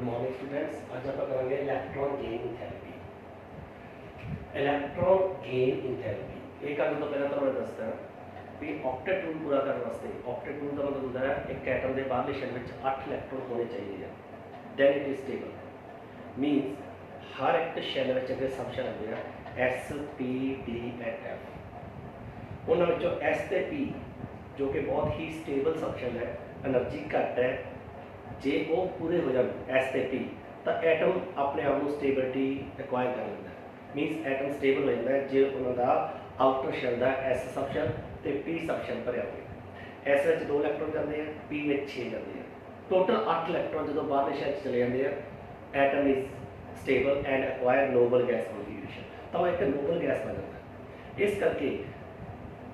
Good morning students. आज आप करेंगे electron gain in therapy. Electron gain in therapy ये करने तो पहले तो मैं दसदा भी ऑक्टेट रूल पूरा करने वास्ते ऑक्टेट रूल का मतलब होता है एक एटम के बाहरले शेल में 8 इलेक्ट्रॉन होने चाहिए then it is stable. Means हर एक शेल में अगर सब शेल होंगे S P D and F उन्होंने S ते P जो कि बहुत ही स्टेबल सब शेल है, एनर्जी घट है, जे वो पूरे हो जाए S ते P तो एटम अपने आप को स्टेबिलिटी एक्वायर कर लेता है। मीनस एटम स्टेबल हो जाता है जो उन्होंने आउटर शेल का S सब शेल तो P सब शेल भरिया हो। S में 2 इलेक्ट्रॉन जाते हैं, P में 6 जाते हैं, टोटल 8 इलेक्ट्रॉन जो बाहरले शेल चले जाते हैं। Atom is stable and acquire noble gas configuration तो एक नोबल गैस बन जाता है। इस करके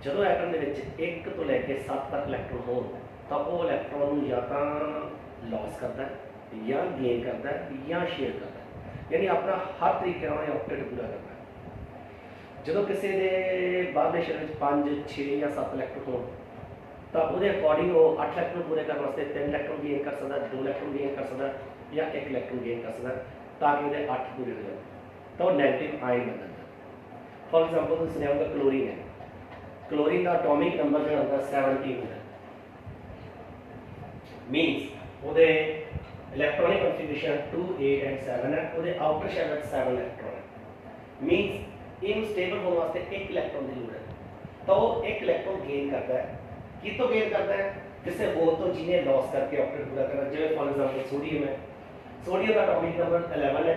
जो एटम के 1 तो लैके 7 तक इलेक्ट्रॉन हो तो वो इलेक्ट्रॉन या तो लॉस करता है या गेन करता है या शेयर करता है, यानी अपना हर तरीके ऑक्टेट पूरा करता है। जो किसी के बाहरले शेल में 5 6 या 7 इलेक्ट्रॉन हो तो वो अकॉर्डिंग वो 8 इलेक्ट्रॉन पूरे करने वास्ते 3 इलेक्ट्रॉन गेन कर सकता, 2 इलेक्ट्रॉन गेन कर सकता या 1 इलेक्ट्रॉन गेन कर सकता ताकि वो 8 पूरे हो जाए तो नैगेटिव आयन बन जाता है। फॉर एग्जाम्पल तुम सुनिया होगा क्लोरीन है, क्लोरीन का एटॉमिक नंबर जो होता है 17 होता है। मीनस ਉਹਦੇ इलेक्ट्रॉनिक कॉन्फिगरेशन 2 8 एंड 7 है, ਉਹਦੇ आउटर शेल में 7 इलेक्ट्रॉन है। मीनस इन स्टेबल होने वास्ते 1 इलेक्ट्रॉन की जरूरत है तो वो 1 इलेक्ट्रॉन गेन करता है। कितों गेन करता है? किसी होर तो जिन्हें लॉस करके ऑक्टेट पूरा करना, जिवें फॉर एग्जांपल सोडियम है, सोडियम का एटॉमिक नंबर 11 है,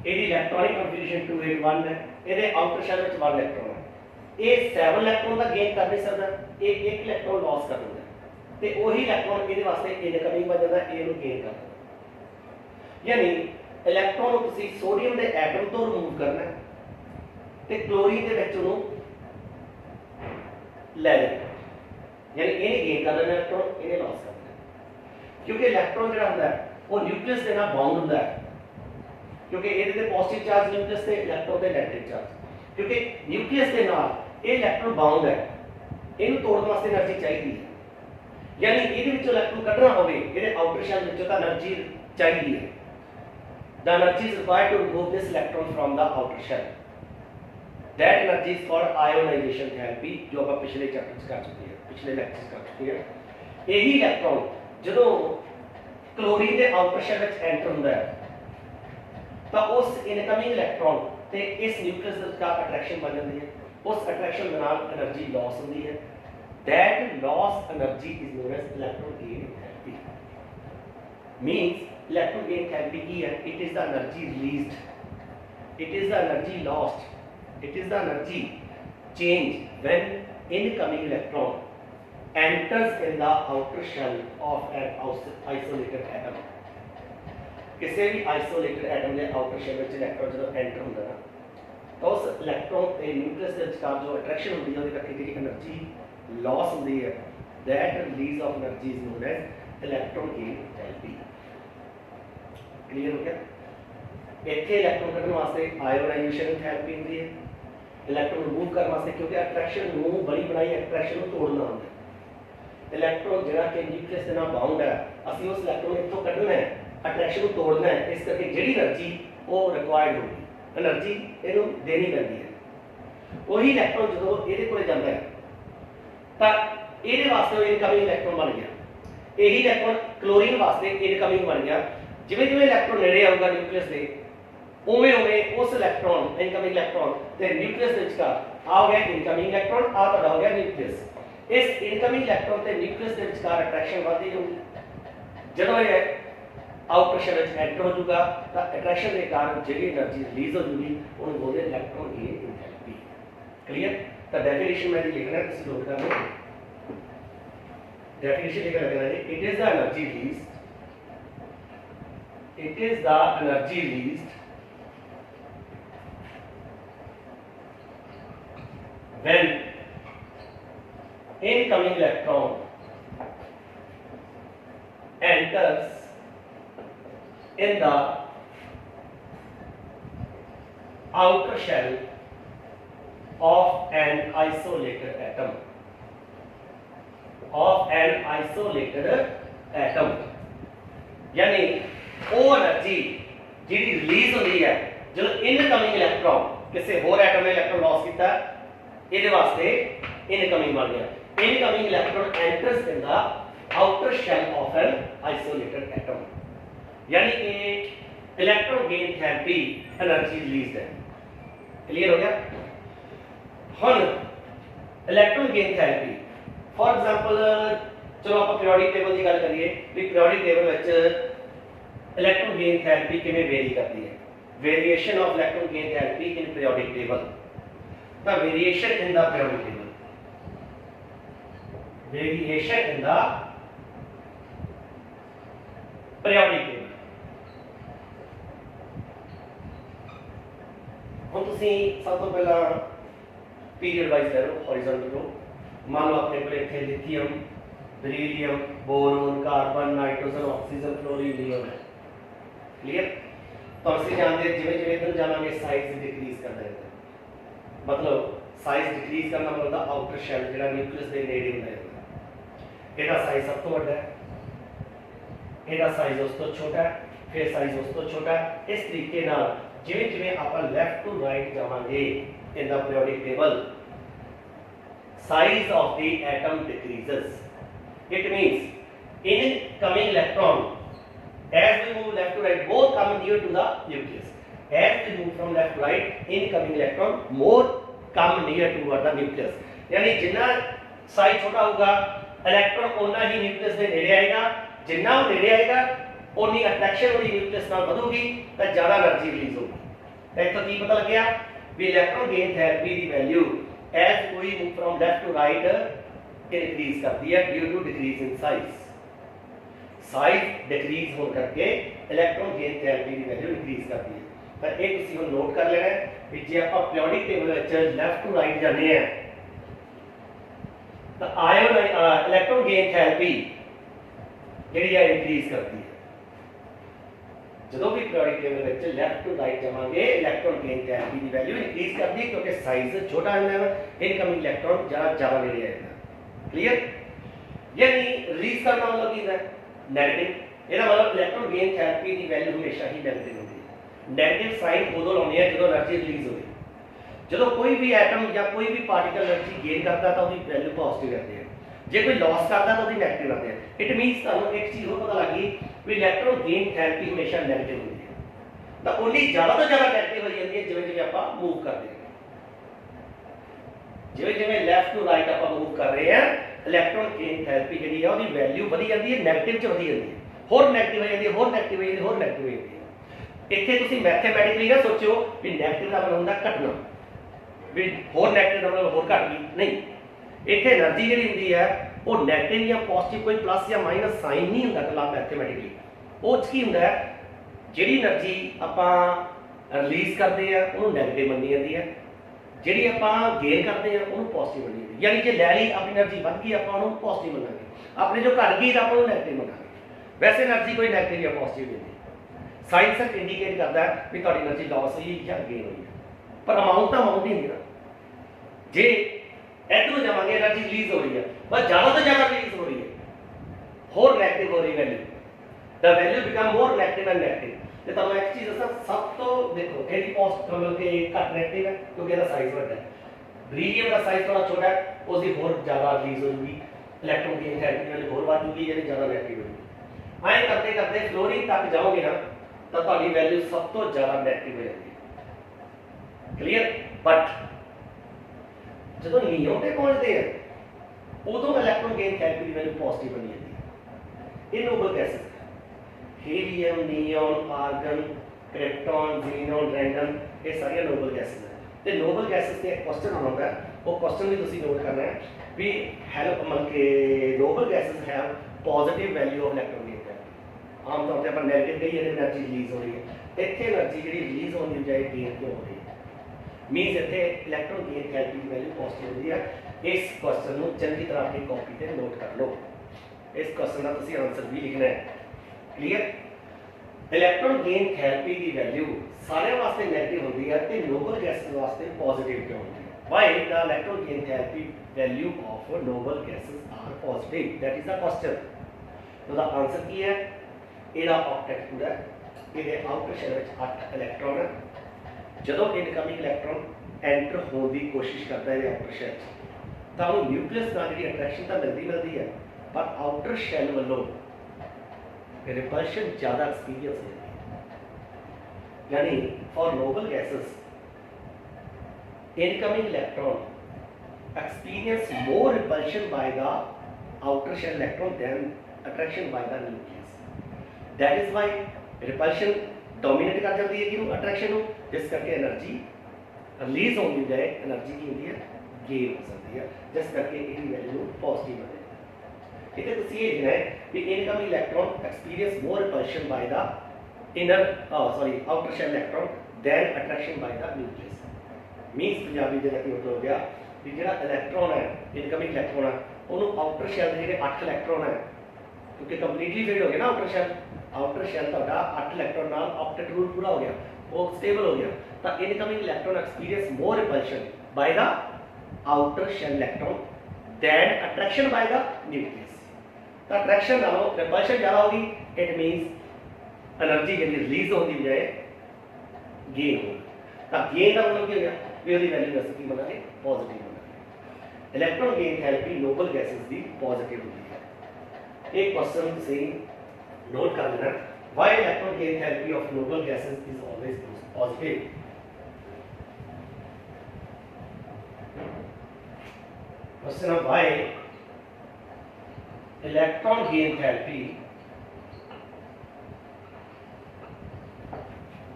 ਇਹਦੀ इलेक्ट्रॉनिक कॉन्फिगरेशन 281 है, ਇਹਦੇ आउटर शेल में 1 इलेक्ट्रॉन है। ये 7 इलेक्ट्रॉन का गेन कर नहीं सकता, ये 1 इलेक्ट्रॉन लॉस कर देता है ਤੇ ਉਹੀ ਇਲੈਕਟ੍ਰੋਨ ਇਹਦੇ ਵਾਸਤੇ ਇਨਕਮਿੰਗ ਬਣ ਜਾਂਦਾ, ਇਹ ਨੂੰ ਗੇਨ ਕਰਦਾ। ਯਾਨੀ ਇਲੈਕਟ੍ਰੋਨ ਨੂੰ ਤੁਸੀਂ ਸੋਡੀਅਮ ਦੇ ਐਟਮ ਤੋਂ ਰਿਮੂਵ ਕਰਨਾ ਤੇ ਕਲੋਰੀਨ ਦੇ ਵਿੱਚ ਉਹਨੂੰ ਲੈ ਲੈਣਾ, ਯਾਨੀ ਇਹਨੇ ਗੇਨ ਕਰ ਲੈਣਾ ਇਲੈਕਟ੍ਰੋਨ, ਇਹਨੇ ਲਾਸ ਕਰ ਦੇਣਾ। ਕਿਉਂਕਿ ਇਲੈਕਟ੍ਰੋਨ ਜਿਹੜਾ ਹੁੰਦਾ ਉਹ ਨਿਊਕਲੀਅਸ ਦੇ ਨਾਲ ਬਾਉਂਡ ਹੁੰਦਾ ਹੈ, ਕਿਉਂਕਿ ਇਹਦੇ ਤੇ ਪੋਜ਼ਿਟਿਵ ਚਾਰਜ ਨਿਊਕਲੀਅਸ ਤੇ ਇਲੈਕਟ੍ਰੋਨ ਤੇ ਨੈਗੇਟਿਵ ਚਾਰਜ। ਕਿਉਂਕਿ ਨਿਊਕਲੀਅਸ ਦੇ ਨਾਲ ਇਹ ਇਲੈਕਟ੍ਰੋਨ ਬਾਉਂਡ ਹੈ, ਇਹਨੂੰ ਤੋੜਨ ਵਾਸਤੇ એનર્ਜੀ ਚਾਹੀਦੀ ਹੈ। यानी ये इलेक्ट्रॉन कटना हो आउटर शेल में एनर्जी चाहिए है। The energy is required to remove this electron from the outer shell. That energy is called ionisation therapy, जो आप पिछले चैप्टर्स कर चुके हैं, पिछले लेक्चर्स कर चुके हैं। यही इलेक्ट्रॉन जो क्लोरीन के आउटर शेल में एंटर होता है तो उस इनकमिंग इलेक्ट्रॉन ते इस न्यूक्लियस का अट्रैक्शन बन जाती है, उस अट्रैक्शन के नाल एनर्जी लॉस होती है। That loss energy is known as electron gain therapy. Means electron gain therapy की है, it is the energy released, it is the energy lost, it is the energy change when incoming electron enters in the outer shell of an isolated atom. किसी भी isolated atom के outer shell में electron जो enter होता है तो उस electron के nucleus के विचार जो attraction होती है उसके करके जो energy लॉस होती है, that release of energy is known as electron gain therapy. Clear हो गया? इतने इलेक्ट्रॉन कटने वास्ते आयोनाइजेशन थेरेपी होती है, इलेक्ट्रॉन रिमूव करने वास्ते क्योंकि अट्रैक्शन ਨੂੰ बड़ी बनाई अट्रैक्शन ਨੂੰ तोड़ना होता है। इलेक्ट्रॉन ਜਿਹੜਾ कि न्यूक्लियस ਦੇ ਨਾਲ ਬਾਉਂਡ ਹੈ, ਅਸੀਂ ਉਸ ਇਲੈਕਟ੍ਰੋਨ ਨੂੰ ਇੱਥੋਂ ਕੱਢਣਾ ਹੈ, अट्रैक्शन ਨੂੰ ਤੋੜਨਾ ਹੈ, ਇਸ ਕਰਕੇ ਜਿਹੜੀ એનર્ਜੀ ਉਹ ਰਿਕੁਆਇਰਡ ਹੋਗੀ, એનર્ਜੀ ਇਹਨੂੰ ਦੇਣੀ ਪੈਂਦੀ ਹੈ। ਉਹੀ ਇਲੈਕਟ੍ਰੋਨ ਜਦੋਂ ਇਹਦੇ ਕੋਲੇ ਜਾਂਦਾ ਹੈ तो ये वास्ते इनकमिंग इलेक्ट्रॉन बन गया। यही इलेक्ट्रॉन क्लोरीन वास्ते इनकमिंग बन गया। जिवें जिवें इलेक्ट्रॉन नेड़े आऊगा न्यूक्लियस के उवें उवें उस इलेक्ट्रॉन इनकमिंग इलेक्ट्रॉन ते न्यूक्लियस के विचकार आ गया इनकमिंग इलेक्ट्रॉन, आ तुहाडा हो गया न्यूक्लियस। इस इनकमिंग इलेक्ट्रॉन ते न्यूक्लियस के विचकार अट्रैक्शन बढ़ती जाऊगी। जदों ये आउटर शेल में एंटर हो जाऊगा तो अट्रैक्शन के कारण जी एनर्जी रिलीज हो जाएगी, उन्हें बोलते electron gain in therapy. Clear? तो डेफिनेशन में लिखना है, किसी नोट कर लो। डेफिनेशन लिखा लगना है, it is the energy released, it is the energy released when incoming electron enters in the outer shell of an isolated atom, यानी ਉਹ એનર્ਜੀ ਜਿਹੜੀ ਰਿਲੀਜ਼ ਹੁੰਦੀ ਹੈ ਜਦੋਂ ਇਨਕਮਿੰਗ ਇਲੈਕਟ੍ਰੋਨ ਕਿਸੇ ਹੋਰ ਐਟਮ ਨੇ ਇਲੈਕਟ੍ਰੋਨ ਲਾਸ ਕੀਤਾ, ਇਹਦੇ ਵਾਸਤੇ ਇਨਕਮਿੰਗ ਬਣ ਗਿਆ। Incoming electron enters in the outer shell of an isolated atom, यानी कि electron gain therapy energy release है। क्लियर हो गया? हम electron gain therapy for example चलो आप पीरियोडिक टेबल की गल करिए भी पीरियोडिक टेबल विच इलेक्ट्रॉन गेन थेरेपी किवें वेरी करती है। Variation of electron gain therapy in periodic table, the variation in the periodic table, variation in the periodic table. हम तुसी सब तो पहला पीरियड वाइज ले लो, हॉरिजॉन्टल लो। मान लो अपने को इतने lithium, beryllium, boron, carbon, nitrogen, oxygen, fluorine, neon है। क्लियर? तो असली जानते जिवें जिवें इधर जावांगे साइज डिक्रीज करदा है, मतलब साइज डिक्रीज करना मतलब आउटर शैल जेड़ा न्यूक्लियस दे नेड़े हुंदा है, ਇਹਦਾ साइज सब तो ਵੱਡਾ है, ਇਹਦਾ साइज उस तो छोटा है, फिर साइज उस तो छोटा है। इस तरीके नाल जिवें जिवें आप लेफ्ट टू राइट जावांगे in the periodic table, size of the atom decreases. It means incoming electron, as we move left to right, both come near to the nucleus. As we move from left to right, incoming electron more come near toward the nucleus. यानी जितना size छोटा होगा electron उतना ही nucleus के नेड़े आएगा, जितना वो नेड़े आएगा उन्नी अट्रैक्शन वाली न्यूक्लियस नाल बढ़ूगी तो ज़्यादा एनर्जी रिलीज होगी। तो इत्थों की पता लग गया भी इलेक्ट्रॉन गेन थेरेपी की value as we move from left to right increase करती है due to decrease in size. Size decrease हो करके इलेक्ट्रॉन गेन थेरेपी की वैल्यू इंक्रीज करती है। तो एक तुसीं हुण नोट कर लेना है कि जे आप पीरियोडिक टेबल विच लेफ्ट टू राइट जाने हैं तो आयन इलेक्ट्रॉन गेन थेरेपी जिहड़ी है इंक्रीज करती है। जो भी पीरियोडिक टेबल विच लेफ्ट टू राइट जावांगे इलेक्ट्रॉन गेन थेरेपी की वैल्यू इंक्रीज करती है क्योंकि साइज छोटा है, इनकमिंग इलेक्ट्रॉन ज़्यादा नेड़े आएगा। क्लियर? यानी रिलीज करना मतलब की है नेगेटिव। ਇਹਦਾ मतलब इलेक्ट्रॉन गेन थेरेपी की वैल्यू हमेशा ही नेगेटिव होती है। नेगेटिव साइन उदों लाउने हैं जो एनर्जी रिलीज होती है। जो कोई भी एटम या कोई भी पार्टिकल एनर्जी गेन करता तो उसकी वैल्यू पॉजिटिव रहती है, जे कोई लॉस करता तो उसकी नेगेटिव रहती है। इट मीनस तुहानू एक चीज़ और पता लगी भी इलेक्ट्रॉन गेन थेरेपी हमेशा नेगेटिव होती है। तो उन्नी ज़्यादा तो ज़्यादा नेगेटिव हो जाती है जिवें जिवें आप मूव करते हैं, जिवें जिवें लैफ्ट टू राइट आप मूव कर रहे हैं इलेक्ट्रॉन गेन थेरेपी जी है उसकी वैल्यू बढ़ी जाती है, नेगेटिव च बढ़ी जाती है, होर नेगेटिव हो जाती है, होर नेगेटिव हो जाती है, होर नेगेटिव हो जाती है। इत्थे तुसीं मैथमेटिकली ना सोचो भी नेगेटिव का मतलब होंदा घटना, भी होर नेगेटिव का मतलब होर घट गई, नहीं। इत्थे एनर्जी जिहड़ी हुंदी है वो नेगेटिव या पॉजिटिव कोई प्लस या माइनस साइन नहीं होंदा कला मैथमेटिकली। वो की होंदा है जिहड़ी एनर्जी आपां रिलीज करते हैं उन्होंने नेगेटिव मनी जाती है, जिहड़ी आपां गेन करते हैं उन्होंने पॉजिटिव मनी जाती है। यानी कि लै ली अपनी एनर्जी बढ़ गई आपां उन्होंने पॉजिटिव मनांगे, अपने जो घट गई तो आप उन्होंने नेगेटिव मनांगे। वैसे एनर्जी कोई नेगेटिव या पॉजिटिव नहीं होती। साइंस सिर्फ इंडिकेट करता है भी तुहाडी एनर्जी लॉस हुई या गेन हुई है, पर अमाउंट तो अमाउंट ही नहीं ना। जे इधरों जावांगे एनर्जी रिलीज हो रही है बस ज़्यादा तो ज़्यादा रिलीज हो रही है, होर नेगेटिव हो रही value, the value become more negative and negative. तो तुहानू एक चीज़ दसां सब तो देखो यदि पॉजिटिव मतलब कि घट नेगेटिव है क्योंकि इसका साइज बड़ा है, बेरिलियम का साइज थोड़ा छोटा है उसकी होर ज़्यादा रिलीज हो जाएगी, इलेक्ट्रॉन गेन थेरेपी वाली होर बढ़ जाएगी यानी ज़्यादा नेगेटिव होगी। ऐ करते करते फ्लोरीन तक जाओगे ना तो तुहाडी वैल्यू सब तो ज़्यादा नेगेटिव हो जाती है। क्लियर? बट जो नियॉन पे पहुंचते हैं उदों इलेक्ट्रॉन गेन थेरेपी की वैल्यू पॉजिटिव बनी जाती है। ये noble gases helium, neon, argon, krypton, xenon, radon ये सारी नोबल गैसेस हैं। तो नोबल गैसेस से एक क्वेश्चन होता है, वो क्वेश्चन भी तुसीं नोट करना है भी हेल्प मतलब कि noble gases have positive value of electron gain therapy. आम तौर पर नेगेटिव कही एनर्जी रिलीज हो रही है, इतने एनर्जी जी रिलीज होने की बजाय गेन क्यों हो रही है? मीनस इतने इलेक्ट्रॉन गेन थेरेपी की वैल्यू पॉजिटिव होती है। इस क्वेश्चन को चंगी तरह अपनी कॉपी पर नोट कर लो, इस क्वेश्चन का तुसीं आंसर भी लिखना है। क्लियर? इलेक्ट्रॉन गेन थेरेपी की वैल्यू सारे वास्ते नेगेटिव होती है तो नोबल गैसेस वास्ते पॉजिटिव क्यों होती है? Why the electron gain therapy value of noble gases are positive? That is the question. तो द आंसर की है, ਇਹਦਾ ऑक्टेट पूरा ਇਹਦੇ ਆਊਟਰ ਸ਼ੈਲ ਵਿੱਚ 8 ਇਲੈਕਟ੍ਰੋਨ ਹੈ। ਜਦੋਂ ਇਨਕਮਿੰਗ ਇਲੈਕਟ੍ਰੋਨ ਐਂਟਰ ਹੋਣ ਦੀ ਕੋਸ਼ਿਸ਼ ਕਰਦਾ ਹੈ ਆਊਟਰ ਸ਼ੈਲ 'ਚ ਤਾਂ ਉਹਨੂੰ ਨਿਊਕਲੀਅਸ ਨਾਲ ਜਿਹੜੀ ਅਟਰੈਕਸ਼ਨ ਤਾਂ ਮਿਲਦੀ ਹੈ, ਪਰ ਆਊਟਰ ਸ਼ੈਲ ਵੱਲੋਂ ਰਿਪਲਸ਼ਨ ज़्यादा एक्सपीरियंस होती है। यानी for noble gases incoming electron experience more repulsion by the outer shell electron than attraction by the nucleus. That is why repulsion dominate कर जाती है कि अट्रैक्शन हो, जिस करके एनर्जी रिलीज होने की बजाय एनर्जी की होती है गेन हो सकती है, जिस करके इसकी वैल्यू पॉजिटिव बने। इतने तो ये है कि incoming electron experience more repulsion by the outer shell electron than attraction by the nucleus. Means Punjabi का मतलब हो गया कि जो इलेक्ट्रॉन है इनकमिंग इलेक्ट्रॉन है उन्होंने आउटर शेल के जो 8 इलेक्ट्रॉन है, क्योंकि कंप्लीटली फिल्ड हो गया ना आउटर शेल तो 8 इलेक्ट्रॉन नाल ऑक्टेट रूल पूरा हो गया, वो स्टेबल हो गया, तो incoming electron experience more repulsion by the outer shell electron than attraction by the nucleus. तो अट्रैक्शन नालों रिपल्शन ज़्यादा होगी, इट मीनस एनर्जी जी रिलीज होने की बजाय गेन होगी। तो गेन का मतलब क्या हो गया भी वही वैल्यू वैसे की बनाने पॉजिटिव बनाने। Electron gain enthalpy noble gases की पॉजिटिव होती है। एक क्वेश्चन से नोट कर लेना, why electron gain enthalpy of noble gases is always positive. Question है why electron gain enthalpy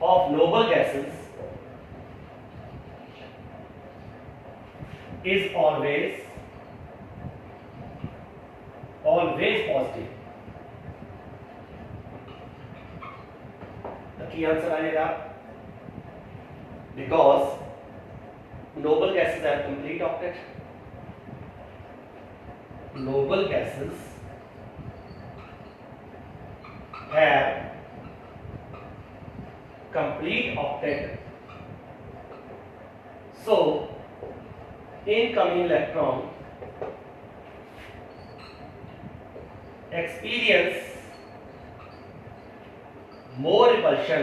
of noble gases is always positive। the key answer आएगा because noble gases have complete octet, noble gases have complete octet, so incoming electron experience more repulsion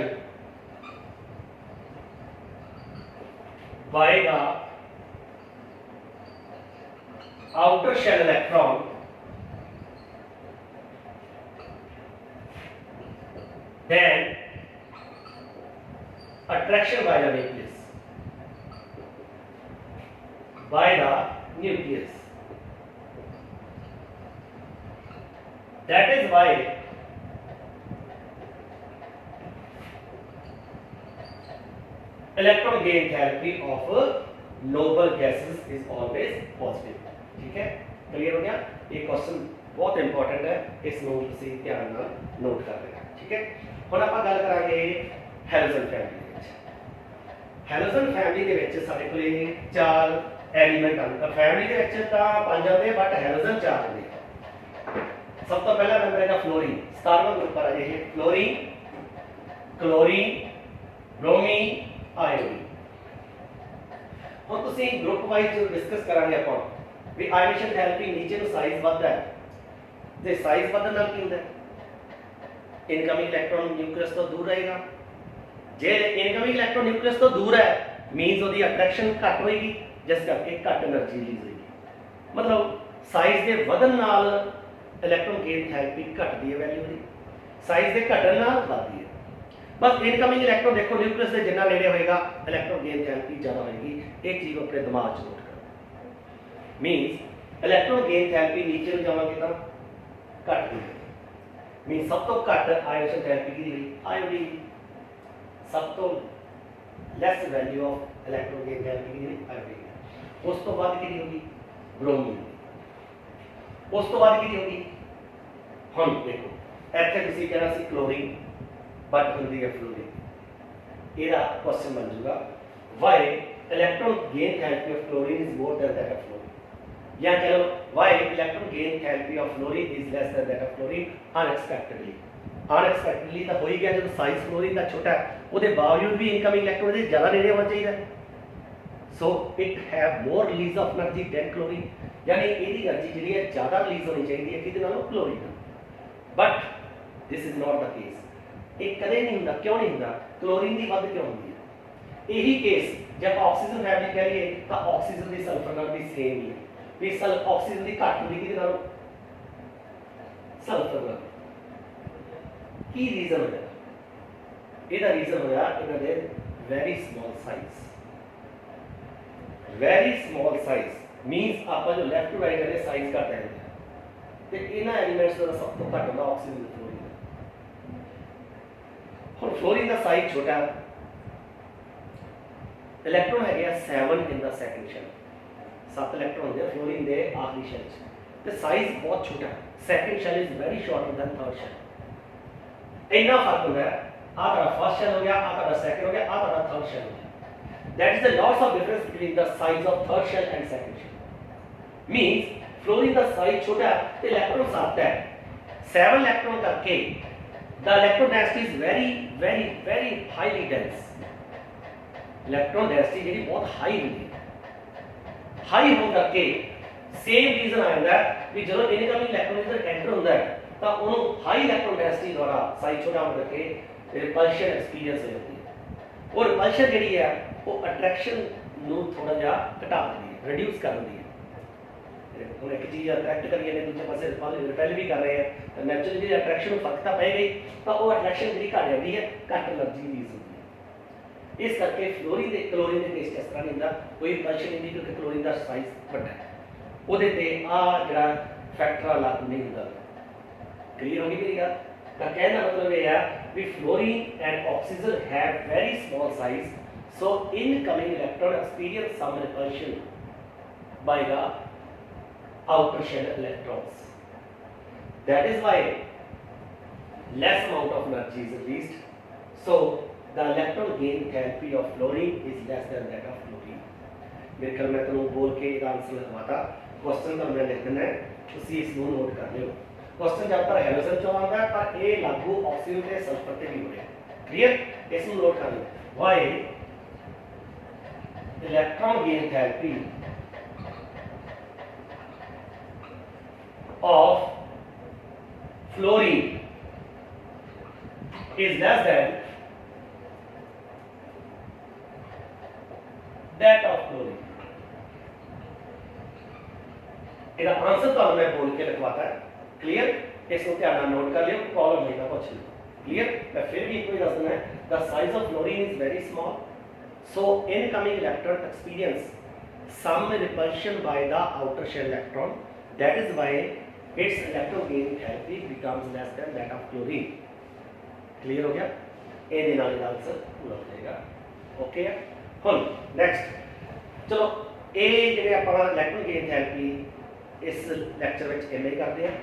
by the outer shell electron than attraction by the nucleus। That is why electron gain therapy of noble gases is always positive। ठीक है, clear हो गया। ये question बहुत important है, इस note से ध्यान नाल नोट कर लेना। ठीक है, हुण आपां गल करांगे हैलोजन फैमिली। हैलोजन फैमिली के विच साडे कोले 4 एलीमेंट आते, फैमिली के विच तां 5 आते हैं, बट हैलोजन 4 आते हैं। सब तो पहला नंबर है फ्लोरीन, 17वां ग्रुप पर आ जाए फ्लोरीन, क्लोरीन, ब्रोमीन, आयोडीन। हम तुसीं ग्रुप वाइज डिस्कस करांगे आपां भी आयोनेशन थेरेपी नीचे नु साइज वधदा है, ते साइज वधन नाल की हुंदा है इनकमिंग इलेक्ट्रॉन न्यूक्लियस तो दूर रहेगा। जे इनकमिंग इलेक्ट्रॉन न्यूक्लियस तो दूर है मीनस ਉਹਦੀ अट्रैक्शन घट होएगी, जिस करके घट एनर्जी रिलीज होएगी। मतलब साइज के ਵਧਣ ਨਾਲ इलेक्ट्रॉन गेन थेरेपी घटती है वैल्यू दी, साइज के घटਣ ਨਾਲ ਵਧਦੀ है। बस इनकमिंग इलेक्ट्रॉन देखो न्यूक्लियस के जितना नेड़े होएगा इलेक्ट्रॉन गेन थेरेपी ज़्यादा होएगी। एक चीज़ अपने दिमाग च नोट करो, मीनस इलेक्ट्रॉन गेन थेरेपी नीचे ਨੂੰ ਜਾਵਾਂਗੇ ਤਾਂ घट होएगी। मीन सब तो घट आयोनेशन थेरेपी की हुई आयोडीन, सब तो less value of electron gain therapy की आयोडीन। उस तो बाद की होगी ब्रोमीन, उस तो बाद की होगी हम देखो इतने किसी कहना सी क्लोरीन बट होंगी है फ्लोरीन। ਇਹਦਾ क्वेश्चन बन जाएगा why electron gain enthalpy of chlorine is more than that of fluorine, या कह लो why electron gain enthalpy of fluorine is less than that of fluorine unexpectedly. Unexpectedly तो हो ही गया जब साइज फ्लोरीन का छोटा है, उसके बावजूद भी इनकमिंग इलेक्ट्रॉन दे ज़्यादा नेड़े होना चाहिए। So it have more release of energy than chlorine, यानी इसकी एनर्जी जी ज़्यादा रिलीज होनी चाहिए कि chlorine, but this is not the case. ਇਹ ਕਦੇ ਨਹੀਂ ਹੁੰਦਾ। ਕਿਉਂ ਨਹੀਂ ਹੁੰਦਾ? ਕਲੋਰੀਨ ਦੀ ਵੱਧ ਕਿਉਂ ਹੁੰਦੀ ਹੈ? ਇਹੀ ਕੇਸ ਜੇ ਆਪਾਂ ਆਕਸੀਜਨ ਫੈਮਿਲੀ ਕਹਿ ਲਈਏ ਤਾਂ ਆਕਸੀਜਨ ਦੀ ਸਲਫਰ ਨਾਲ ਵੀ ਸੇਮ ਹੀ ਹੈ ਵੀ ਆਕਸੀਜਨ ਦੀ ਘੱਟ ਹੁੰਦੀ ਕਿਹਦੇ ਨਾਲੋਂ? ਸਲਫਰ ਨਾਲ। ਕੀ ਰੀਜ਼ਨ ਹੋਇਆ? ਇਹਦਾ ਰੀਜ਼ਨ ਹੋਇਆ ਇਹਨਾਂ ਦੇ very small size. Very small size means ਆਪਾਂ ਜੋ ਲੈਫਟ ਟੂ ਰਾਈਟ ਇਹਦੇ ਸਾਈਜ਼ ਘੱਟ ਹੈ ਤੇ ਇਹਨਾਂ ਐਲੀਮੈਂਟਸ ਦਾ ਸਭ ਤੋਂ ਘੱਟ ਹੁੰਦਾ ਆਕਸੀਜਨ ਤੇ ਫਲੋਰੀਨ। ਹੁਣ ਫਲੋਰੀਨ ਦਾ ਸਾਈਜ਼ ਛੋਟਾ, ਇਲੈਕਟ੍ਰੋਨ ਹੈਗੇ ਆ 7 ਇਨ ਦਾ ਸੈਕੰਡ ਸ਼ੈਲ। 7 ਇਲੈਕਟ੍ਰੋਨ ਹੁੰਦੇ ਆ ਫਲੋਰੀਨ ਦੇ ਆਖਰੀ ਸ਼ੈਲ 'ਚ ਤੇ ਸਾਈਜ਼ ਬਹੁਤ ਛੋਟਾ। Second shell is very shorter than third shell. ਇੰਨਾ ਫਰਕ ਹੁੰਦਾ ਹੈ। ਆਹ ਤੁਹਾਡਾ ਫਸਟ ਸ਼ੈਲ ਹੋ ਗਿਆ, ਆਹ ਤੁਹਾਡਾ ਸੈਕੰਡ ਹੋ ਗਿਆ, ਆਹ ਤੁਹਾਡਾ ਥਰਡ ਸ਼ੈਲ ਹੋ ਗਿਆ। That is the lots of difference between the size of third shell and second shell. Means fluorine the size ਛੋਟਾ ਤੇ ਇਲੈਕਟ੍ਰੋਨ 7 ਹੈ। 7 ਇਲੈਕਟ੍ਰੋਨ ਕਰਕੇ the electron density is very highly dense. Electron density ਜਿਹੜੀ ਬਹੁਤ high ਹੁੰਦੀ ਹੈ। High ਹੋਣ ਕਰਕੇ ਸੇਮ ਰੀਜ਼ਨ ਆ ਜਾਂਦਾ ਵੀ ਜਦੋਂ ਇਨਕਮਿੰਗ ਇਲੈਕਟ੍ਰੋਨ ਇੱਧਰ ਐਂਟਰ ਹੁੰਦਾ ਹੈ ਤਾਂ ਉਹਨੂੰ ਹਾਈ ਇਲੈਕਟ੍ਰੋਨ ਡੈਂਸਿਟੀ ਦੁਆਰਾ ਸਾਈਜ਼ ਛੋਟਾ ਹੋਣ ਕਰਕੇ ਰਿਪਲਸ਼ਨ ਐਕਸਪੀਰੀਅੰਸ ਹੋ ਜਾਂਦੀ ਹੈ। ਉਹ ਰਿਪਲਸ਼ਨ ਜਿਹੜੀ ਹੈ ਉਹ ਅਟਰੈਕਸ਼ਨ ਨੂੰ ਥੋੜਾ ਜਿਹਾ ਘਟਾ ਦਿੰਦੀ ਹੈ, ਰਿਡਿਊਸ ਕਰ ਦਿੰਦੀ ਹੈ। ਹੁਣ ਇੱਕ ਚੀਜ਼ ਅਟਰੈਕਟ ਕਰੀ ਜਾਂਦੇ ਦੂਜੇ ਪਾਸੇ ਰਿਪੈਲ ਵੀ ਕਰ ਰਹੇ ਆ ਤਾਂ ਨੈਚੁਰਲੀ ਜਿਹੜੀ ਅਟਰੈਕਸ਼ਨ ਨੂੰ ਫਰਕ ਤਾਂ ਪੈ ਗਈ ਤਾਂ ਉਹ ਅਟਰੈਕਸ਼ਨ ਜਿਹੜੀ ਘਟ ਜਾਂਦੀ ਹੈ, ਘੱਟ એનર્ਜੀ ਰਿਲੀਜ਼ ਹੁੰਦੀ ਹੈ। ਇਸ ਕਰਕੇ ਫਲੋਰੀਨ ਦੇ ਕਲੋਰੀਨ ਦੇ ਕੇਸ ਇਸ ਤਰ੍ਹਾਂ ਨਹੀਂ ਹੁੰਦਾ, ਕੋਈ ਰਿਪਲਸ਼ਨ ਨਹੀਂ ਕਿਉਂਕਿ ਕਲੋਰੀਨ ਦਾ ਸਾਈਜ਼ ਵੱਡਾ ਹੈ। ਉਹਦੇ ਤੇ ਆ ਜਿਹੜਾ ਫੈਕਟਰ ਲਾਗੂ ਨਹੀਂ ਹੁੰਦਾ। ਕਲੀਅਰ ਹੋ ਗਈ ਮੇਰੀ ਗੱਲ? ਤਾਂ ਕਹਿਣ ਦਾ ਮਤਲਬ ਇਹ ਹੈ ਵੀ fluorine and oxygen have very small size, so incoming electron experience some repulsion by the outer shell electrons. That is why less amount of energy is released, so the electron gain enthalpy of fluorine is less than that of fluorine. मेरे ख्याल में तुम बोल के इसका answer लिखवाता। Question तो मैं लिख देना है, उसी इसको नोट कर लियो। क्वेश्चन जब पर हेलोजन चो आता है पर ये लागू ऑक्सीजन के सल्फर पे भी हो रहा है। क्लियर? इसको नोट कर लो। Why electron gain enthalpy of fluorine is less than that of chlorine. इसका आंसर तो मैं बोल के लिखवाता है। क्लियर? इसको ध्यान नोट कर लियो, प्रॉब्लम नहीं था कुछ नहीं। क्लियर? मैं फिर भी एक बार दस देना है, the size of fluorine is very small, so incoming electron experience some repulsion by the outer shell electron. That is why its electron gain enthalpy becomes less than that of chlorine. Clear हो गया? ए देना वाला answer पूरा हो जाएगा। Okay है? हुन next चलो ए ਜਿਹੜੇ ਆਪਾਂ ਇਲੈਕਟ੍ਰੋਨ ਗੇਨ ਥੈਰੇਪੀ ਇਸ ਲੈਕਚਰ ਵਿੱਚ ਇੰਨੇ ਕਰਦੇ ਹਾਂ।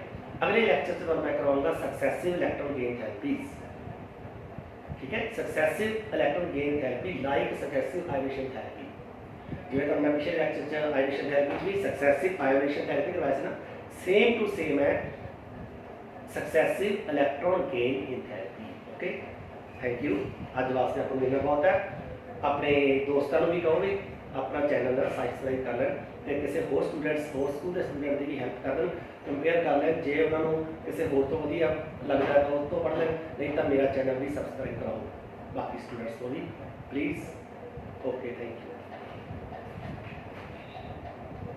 अगले लेक्चर से मैं करवाऊंगा सक्सेसिव इलेक्ट्रॉन गेन थेरेपीज। ठीक है, successive electron gain therapy like successive ionisation therapy. जिवें तो मैं पिछले लेक्चर में आयोनेशन थेरेपी भी सक्सेसिव आयोनेशन थेरेपी करवाया था ना, सेम टू सेम है successive electron gain in therapy. Okay, thank you. आज वास्ते आपको मिलना बहुत है। अपने दोस्तों भी कहो भी अपना चैनल का सबसक्राइब कर लें ਤੇ ਕਿਸੇ ਹੋਰ ਸਟੂਡੈਂਟਸ ਹੋਰ ਸਕੂਲ ਦੇ ਸਟੂਡੈਂਟ ਦੀ ਵੀ ਹੈਲਪ ਕਰ ਦੇਣ, ਕੰਪੇਅਰ ਕਰ ਲੈਣ। ਜੇ ਉਹਨਾਂ ਨੂੰ ਕਿਸੇ ਹੋਰ ਤੋਂ ਵਧੀਆ ਲੱਗਦਾ ਤਾਂ ਉਸ ਤੋਂ ਪੜ੍ਹ ਲੈਣ, ਨਹੀਂ ਤਾਂ ਮੇਰਾ ਚੈਨਲ ਵੀ ਸਬਸਕ੍ਰਾਈਬ ਕਰਾਓ ਬਾਕੀ ਸਟੂਡੈਂਟਸ ਤੋਂ ਵੀ ਪਲੀਜ਼। Okay, thank you.